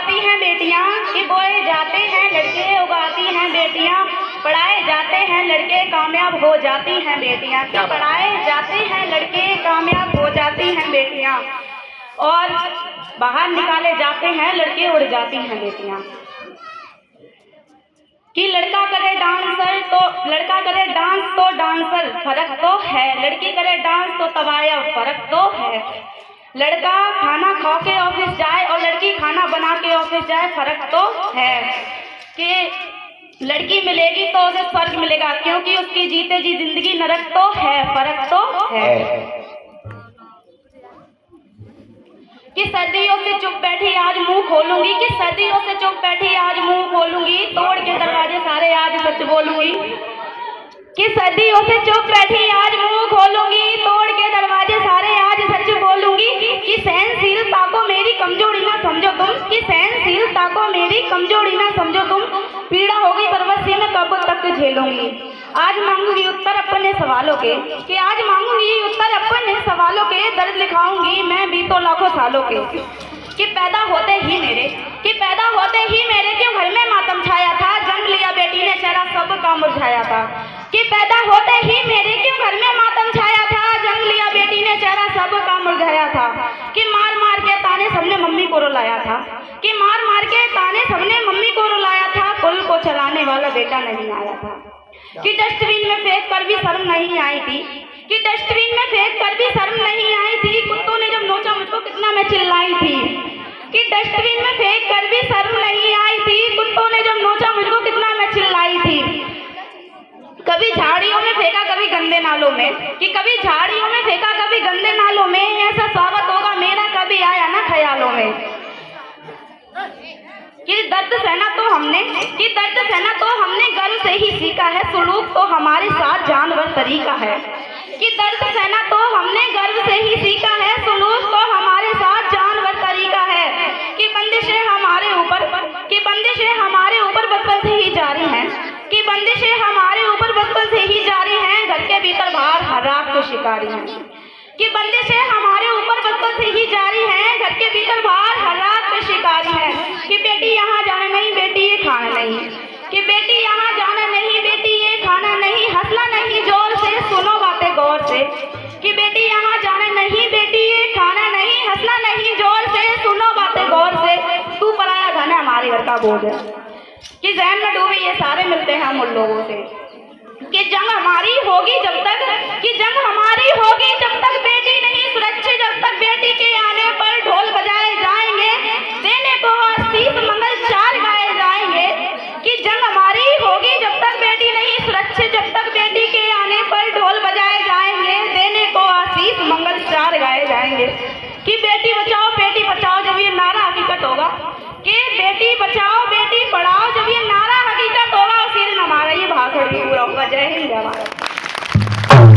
उगाती हैं बेटियां, कि बोए जाते हैं लड़के उगाती हैं बेटियां, पढ़ाए जाते हैं लड़के कामयाब हो जाती हैं बेटियां, कि पढ़ाए जाते हैं लड़के कामयाब हो जाती हैं बेटियां, और बाहर निकाले जाते हैं लड़के उड़ जाती हैं बेटियां। कि लड़का करे डांस तो डांसर फर्क तो है, लड़की करे डांस तो तबाया फर्क तो है। लड़का खाना खा के ऑफिस जाए और लड़की खाना बना के ऑफिस जाए, फर्क तो है। कि लड़की मिलेगी तो उसे स्वर्ग मिलेगा, क्योंकि उसकी जीते जी जिंदगी नरक तो है, फर्क तो है। कि सदियों से चुप बैठी आज मुंह खोलूंगी, कि सदियों से चुप बैठी आज मुंह खोलूंगी, तोड़ के दरवाजे सारे आज सच बोलूंगी। कि सदियों से चुप बैठी आज मुंह खोलूंगी, तोड़ के दरवाजे सारे आज सच बोलूंगी। कि सहनशीलता को मेरी कमजोरी ना समझो तुम, कि सहनशीलता को मेरी कमजोरी ना समझो तुम, पीड़ा होगी बरबसी में कब तक झेलूंगी। आज मांगूंगी उत्तर अपने सवालों के, कि आज मांगूंगी उत्तर अपने सवालों के, दर्द लिखाऊंगी मैं भी तो लाखों सालों के। कि पैदा होते ही मेरे क्यों घर में मातम छाया था, जन्म लिया बेटी ने चेहरा सबका मुरझाया था। कि पैदा होते ही मेरे क्यों घर में मातम छाया था, जन्म लिया बेटी ने चेहरा सबका मुरझाया था। कि मार मार के ताने सबने मम्मी को रुलाया था, कि मार मार के ताने सबने मम्मी को रुलाया था, कुल को चलाने वाला बेटा नहीं आया था। कि डस्टबिन में फेंक कर भी शर्म नहीं आई थी, कि डस्टबिन में फेंक कर भी शर्म नहीं आई थी, कुत्तों ने जब नोचा मुझको कितना मैं चिल्लाई थी। कि डस्टबिन में फेंक कर भी शर्म नहीं आई थी, कुत्तों ने जब नोचा मुझको कितना मैं चिल्लाई थी। कभी झाड़ियों में फेंका कभी गंदे नालों में, कि कभी झाड़ियों में फेंका कभी गंदे नालों में, ऐसा स्वागत होगा मेरा कभी आया ना ख्यालों में। कि दर्द सहना तो हमने गर्व से ही सीखा है, सुलूक तो हमारे साथ जानवर तरीका है। कि दर्द सहना तो हमने गर्व से ही सीखा है, सुलूक तो हमारे साथ जानवर तरीका है। कि बंदिशें हमारे ऊपर बचपन से ही जारी हैं, कि बंदिशें हमारे ऊपर बचपन से ही जारी हैं, घर के भीतर बाहर हर रात के शिकारी हैं। कि बंदिशें हमारे ऊपर बचपन से ही जारी हैं, घर के भीतर बाहर हर रात के शिकारी हैं। कि बेटी यहाँ जाना नहीं बेटी ये खाना नहीं, कि बेटी यहाँ जाना नहीं बेटी ये खाना नहीं, हंसना नहीं जोर से सुनो बातें गौर से। कि बेटी यहाँ जाना नहीं बेटी ये खाना नहीं, हंसना नहीं जोर से सुनो बातें गौर से, तू पराया धन है हमारे घर का बोझ है। कि जहन में डूबे ये सारे मिलते हैं हम उन लोगों से। कि जंग हमारी होगी जब तक बेटी नहीं सुरक्षित, जब तक बेटी के